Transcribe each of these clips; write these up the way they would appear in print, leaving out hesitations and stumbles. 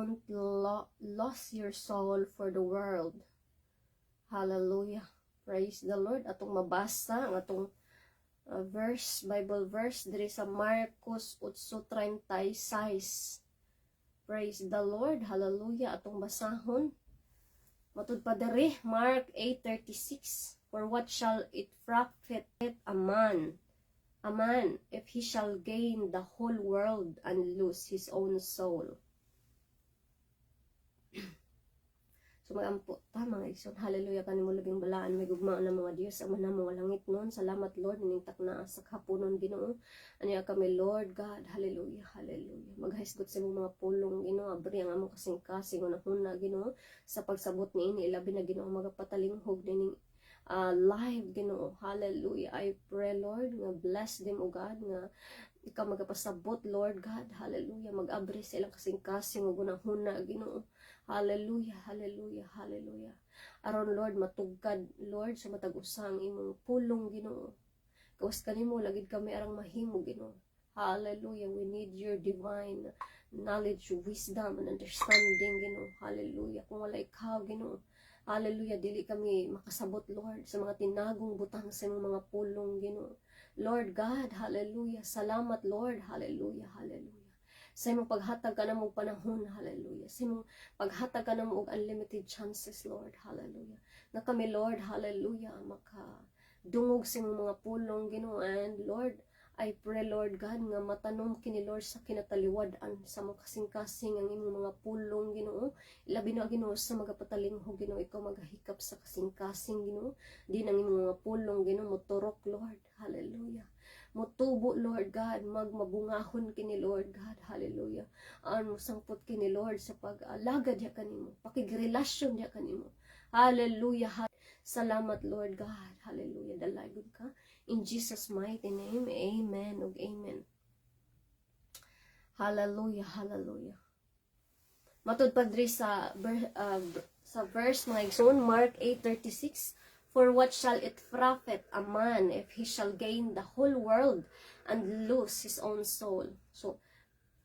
don't lose your soul for the world. Hallelujah. Praise the Lord. Atong mabasa ang atong Bible verse diri sa Marcos 8:36. Praise the Lord. Hallelujah. Atong basahon. Matud pa diri Mark 8:36. For what shall it profit a man if he shall gain the whole world and lose his own soul? So magampo ta mga igsoon. Hallelujah kanimo labing balaan may gugma na mga Dios ama na mga langit noon. Salamat Lord ning takna sa kapunon Ginoo. Aniya kami Lord God. Hallelujah. Hallelujah. Maghisgot sa mga pulong Ginoo abri ang among kasing-kasing unahuna Ginoo sa pagsabot niini ilabi na Ginoo magapatalinghog ning live Ginoo. Hallelujah. I pray Lord nga bless them o God nga ikaw magapasabot Lord God. Hallelujah. Mag-abri sa ilang kasing-kasing ug unahuna Ginoo. Hallelujah, hallelujah, hallelujah. Aron Lord matugkad Lord sa matag usang imong pulong Ginoo. Kawas kanimo lagid kami arang mahimo Ginoo. Hallelujah. We need your divine knowledge, wisdom and understanding Ginoo. Hallelujah. Kung wala ikaw Ginoo, hallelujah, dili kami makasabot Lord sa mga tinagong butang sa imong mga pulong Ginoo. Lord God, hallelujah. Salamat Lord. Hallelujah, hallelujah. Sa imong paghatag ka na mong panahon, hallelujah. Sa imong paghatag ka na mong unlimited chances, Lord, hallelujah. Na kami, Lord, hallelujah, makadungog sa imong mga pulong, Ginoo. And Lord, I pray, Lord God, nga matanom kini, Lord, sa kinataliwadan, sa mga kasing-kasing ang imong mga pulong, Ginoo. Ilabi na, Ginoo, sa magapatalinghog, Ginoo, ikaw magahikap sa kasing-kasing, Ginoo. Di nang imong mga pulong, Ginoo, moturok, Lord, hallelujah. Motubo, Lord God, magmabungahon kini, Lord God, hallelujah. Ano sangpot kini, Lord, sa pag-alagad ya kanimo, pakigrelasyon ya kanimo, hallelujah. Salamat, Lord God, hallelujah. Dalagod ka, in Jesus' mighty name, amen ug amen. Hallelujah, hallelujah. Matud pa diri sa verse mga igsoon, Mark 8:36. For what shall it profit a man if he shall gain the whole world and lose his own soul? So,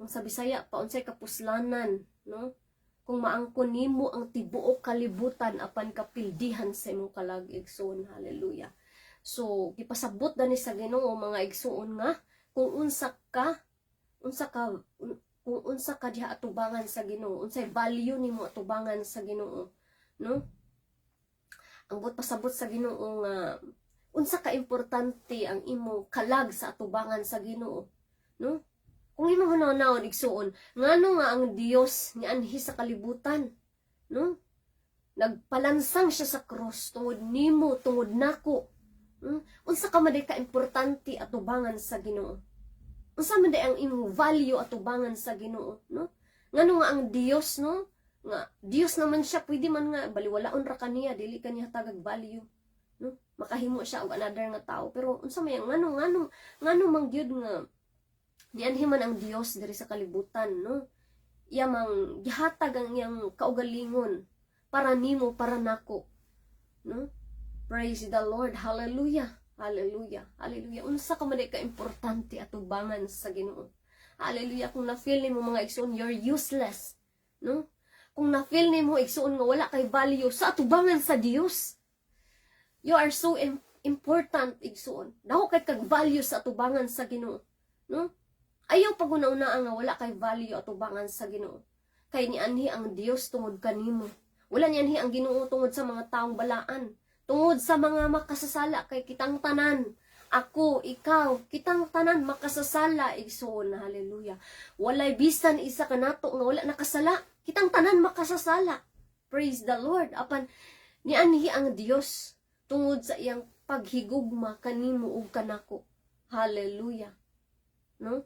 kung sa Bisaya, paunsay kapuslanan, no? Kung maangkon nimo ang tibuok kalibutan apan kapildihan sa imong kalag igsoon, hallelujah. So, gipasabot dani sa Ginoo mga igsoon nga kung unsa ka diha atubangan sa Ginoo, unsay value nimo atubangan sa Ginoo, no? Ang pasabot sa Ginoo nga unsa ka importante ang imong kalag sa atubangan sa Ginoo, no? Kung imong hunahunahon igsuon ngano nga ang Dios ni anhi sa kalibutan, no? Nagpalansang siya sa cross tungod nimo, tungod nako. Unsa ka man ka importante atubangan sa Ginoo? Unsa man ang imong value atubangan sa Ginoo, no? Ngano nga ang Dios, no? Nga Dios naman siya, pwede man nga baliwalaon ra kaniya, dili kaniya tagag value, no? Makahimo siya og another nga tao, pero unsa may ngano mang gyud nga nianhi man ang Dios diri sa kalibutan, no? Iya mang gihatag ang iyang kaugalingon para nimo, para nako, no? Praise the Lord, hallelujah, hallelujah, hallelujah. Unsa ka man ka importante atubangan sa Ginoo, hallelujah. Kung na-feel nimo mga igsoon you're useless, no? Kung na-feel nimo igsuon nga wala kay value sa atubangan sa Dios, you are so important igsuon. Daho kay kag value sa atubangan sa Ginoo, no? Ayaw pag-una-una nga wala kay value atubangan sa Ginoo. Kay nianhi ang Dios tungod kanimo. Wala nianhi ang Ginoo tungod sa mga taong balaan, tungod sa mga makasasala kay kitang tanan. Ako, ikaw, kitang tanan makasasala igsuon, hallelujah. Walay bisan isa kanato nga wala nakasala. Kitang tanan makasasala. Praise the Lord. Apan nianhi ang Dios tungod sa iyang paghigugma kanimo ug kanako. Hallelujah. No?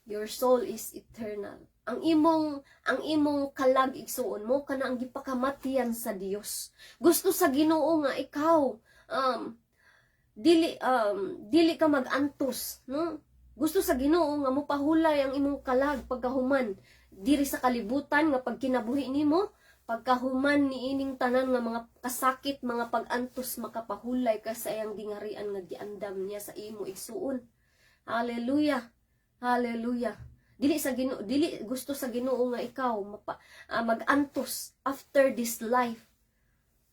Your soul is eternal. Ang imong kalag igsuon mo kana ang gipakamatian sa Dios. Gusto sa Ginoo nga ikaw dili ka magantos, no? Gusto sa Ginoo nga mopahulay ang imong kalag pagkahuman diri sa kalibutan nga pagkinabuhi nimo, pagkahuman niining tanan nga mga kasakit, mga pagantos makapahulay ka sa iyang gingarian nga giandam niya sa imo igsuon. Hallelujah. Hallelujah. Dili gusto sa Ginoo nga ikaw magantos after this life.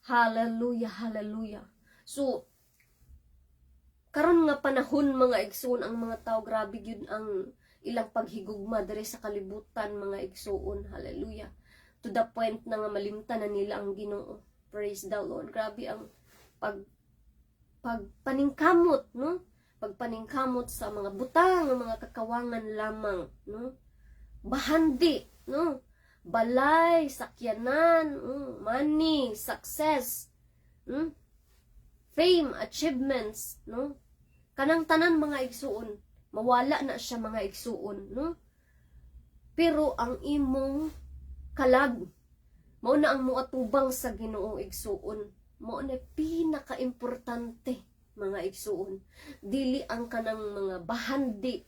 Hallelujah, hallelujah. So karon nga panahon mga igsoon, ang mga tao grabe gyud ang ilang paghigugma diri sa kalibutan mga igsoon. Hallelujah. To the point na nga malimtan na nila ang Ginoo. Praise the Lord. Grabe ang pagpaningkamot, no? Pagpaningkamot sa mga butang, mga kakawangan lamang, no? Bahandi, no? Balay, sakyanan, money, success, fame, achievements, no? Kanang tanan mga igsuon, mawala na siya mga igsuon, no? Pero ang imong kalag, mao na ang muatubang sa Ginoo igsuon, mao na pinaka-importante mga igsuon. Dili ang kanang mga bahandi,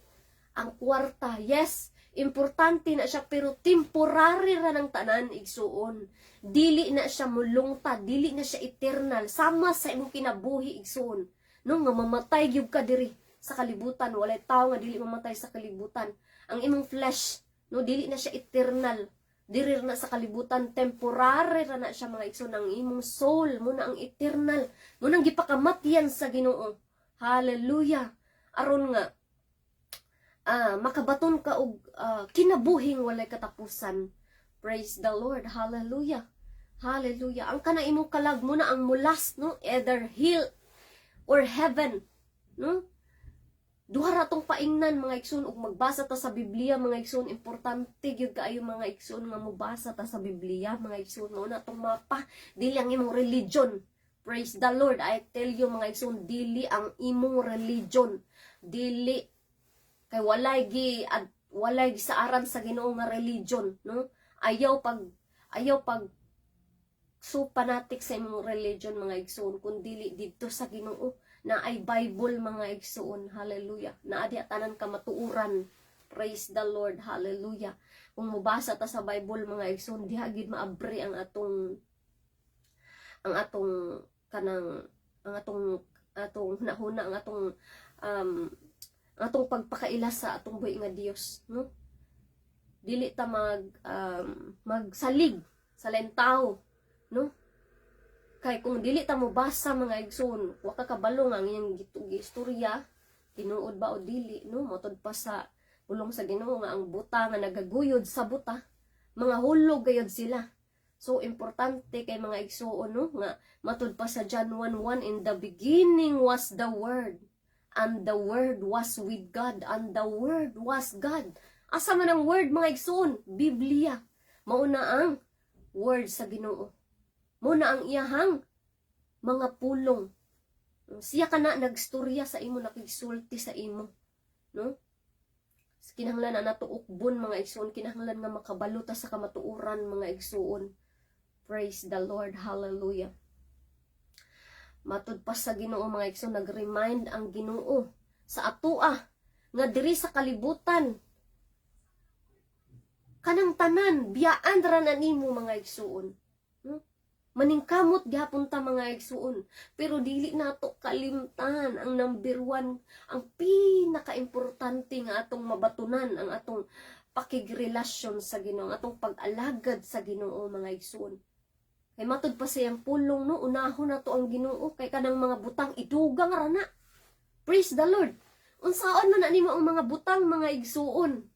ang kwarta, yes, importante na siya pero temporary ra ng tanan igsuon. Dili na siya mulungta, dili na siya eternal, sama sa imong kinabuhi igsuon. No nga mamatay gyud ka diri sa kalibutan, walay tawo nga dili mamatay sa kalibutan. Ang imong flesh, no, dili na siya eternal. Diri na sa kalibutan, temporary ra na siya mga igsoon. Ang imong soul mo na ang eternal, mo nang gipakamatyan sa Ginoo. Hallelujah. Aron nga makabaton ka og kinabuhing walay katapusan. Praise the Lord. Hallelujah. Hallelujah. Ang kana imong kalag mo na ang mulas, no, either hell or heaven, no? Duha ra tong paingnan mga igsoon, ug magbasa ta sa Biblia mga igsoon. Importante gyud kaayo mga igsoon nga mobasa ta sa Biblia mga igsoon. Mao na tong mapa, dili ang imong religion. Praise the Lord. I tell you mga igsoon, dili ang imong religion. Dili kay walay gi sa aran sa Ginoo nga religion, no? Ayaw pag so fanatic sa imong religion mga igsoon, kun dili didto sa Ginoo na ay Bible mga igsoon. Hallelujah. Na adi tanan ka matuuran. Praise the Lord. Hallelujah. Kung mubasa ta sa Bible mga igsoon, diha gid maabri ang atong hunahuna, ang atong pagpakaila sa atong buhi nga Dios, no? Dili ta magsalig sa lentaw, no? Kay kung dili ta mo basa mga igsoon, wa ka kabalo nga ang iyang istorya, tinuod ba o dili, no? Matod pa sa pulong sa Ginoo nga ang buta nga nagaguyod sa buta, mga hulog gayud sila. So importante kay mga igsoon, no, nga matod pa sa John 1:1, in the beginning was the Word, and the Word was with God, and the Word was God. Asa man ang Word mga igsoon? Biblia. Mao na ang Word sa Ginoo. Muna ang iyahang mga pulong. Siya ka na nagstorya sa imo, nakigsulti sa imo, no? Kinahanglan na natuukbon mga igsoon, kinahanglan nga makabaluta sa kamatuuran mga igsoon. Praise the Lord. Hallelujah. Matud pa sa Ginoo mga igsoon, nag-remind ang Ginoo sa atoa nga diri sa kalibutan kanang tanan biyaan ra na nimo mga igsoon. Maningkamot gyapon ta mga igsuon, pero dili nato kalimtan ang number 1, ang pinaka-importante nga atong mabatunan, ang atong pakigrelasyon sa Ginoo, atong pag-alagad sa Ginoo mga igsuon. Kay matud pa siyang pulong, no, unahon na to ang Ginoo, kay kanang mga butang idugang ra na. Praise the Lord. Unsaon man na nimo ang mga butang mga igsuon,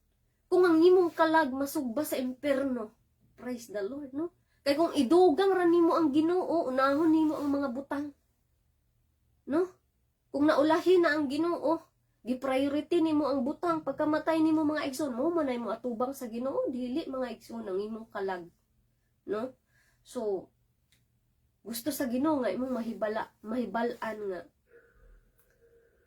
kung ang imong kalag masugba sa impierno. Praise the Lord, no? Kay kung idugang ra nimo ang Ginoo, unahon nimo ang mga butang, no? Kung naulahi na ang Ginoo, gi-priority nimo ang butang, pagkamatay nimo mga igsoon, mo man ay mo atubang sa Ginoo, dili mga igsoon ang imong kalag, no? So gusto sa Ginoo nga imong mahibalan nga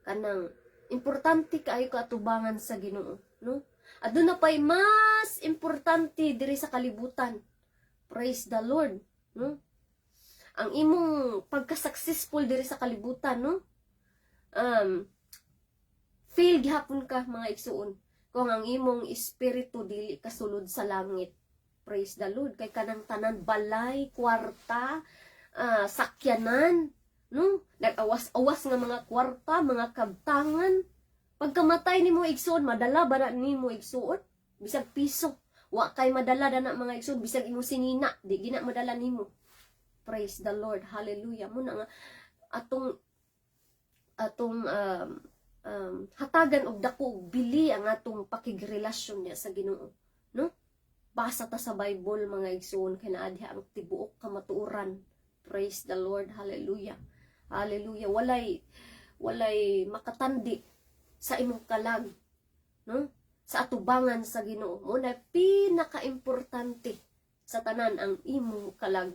kanang importante kaayo kaatubangan sa Ginoo, no? Aduna pay mas importante diri sa kalibutan. Praise the Lord, no? Ang imong pagka-successful diri sa kalibutan, no? Fail gihapon ka mga igsuon kung ang imong espiritu dili kasulod sa langit. Praise the Lord. Kay kanang tanan balay, kwarta, sakyanan, no? Nag-awas-awas nga mga kwarta, mga kabtangan. Pagkamatay nimo igsuon, madala ba na nimo igsuon? bisag piso. Wa kay madala na mga igsoon, bisag imo sinina, di gina madala nimo. Praise the Lord. Hallelujah. Muna nga atong hatagan og dako og bili ang atong pakigrelasyon niya sa Ginoo, no? Basa ta sa Bible mga igsoon kay naa diha ang tibuok ka matuoran. Praise the Lord. Hallelujah. Hallelujah. Walay makatandi sa imong kalag, no? Sa atubangan sa Ginoo. Muna pinaka-importante sa tanan ang imong kalag.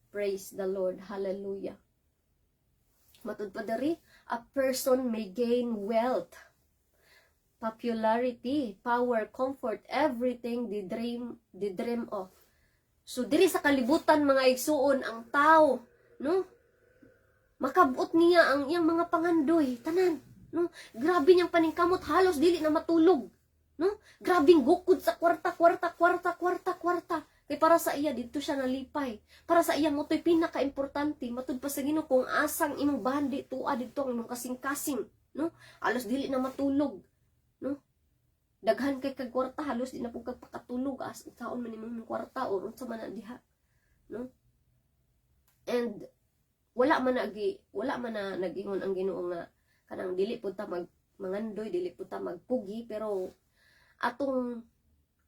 Praise the Lord. Hallelujah. Matud pa diri, a person may gain wealth, popularity, power, comfort, everything they dream of. So diri sa kalibutan mga igsuon ang tao, no? Makabot niya ang iyang mga pangandoy, tanan, no? Grabe niyang paningkamot, halos dili na matulog, no? Grabing gukod sa kwarta. Kay para sa iya dito siya nalipay. Para sa iya motoy pinaka-importante matud pa sa Ginoo kung asang imong bandi tuwa dito ang imong kasing-kasing, no? Halos dili na matulog, no? Daghan kay kag kwarta halos di na pud kag pakatulog as kaon man imong kwarta or unsa man diha, no? And wala man na nagingon ang Ginoo nga kanang dili pud ta mangandoy, dili pud ta magpugi, pero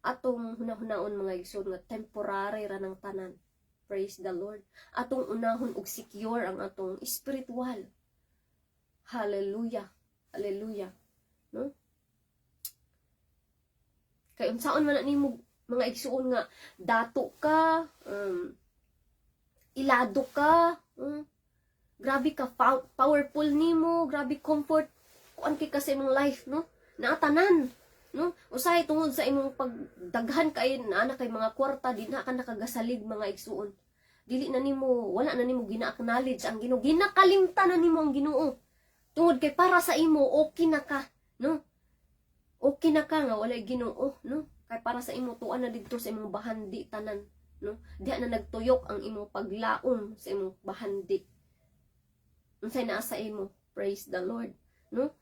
atong hunahunaon mga igsoon nga temporary ra ng tanan. Praise the Lord. Atong unahon og secure ang atong spiritual. Hallelujah. Hallelujah. No? Kay unsaon man nimo mga igsoon nga dato ka, ilado ka, grabe ka powerful nimo, grabe comfort kuan kay kasi imong life, no? Naatanan, no? Usahay tungod sa imong pagdaghan kay ana kay mga kwarta, di na ka nakagasalig mga igsuon. Dili na nimo, wala na nimo gina-acknowledge ang Ginoo, ginakalimtan na nimo ang Ginoo. Tungod kay para sa imo okay na ka, no? Okay na ka nga walay Ginoo, no? Kay para sa imo tuan na didto sa imong bahandi tanan, no? Diha na nagtuyok ang imong paglaom sa imong bahandi. Unsay naa sa imo? Praise the Lord, no?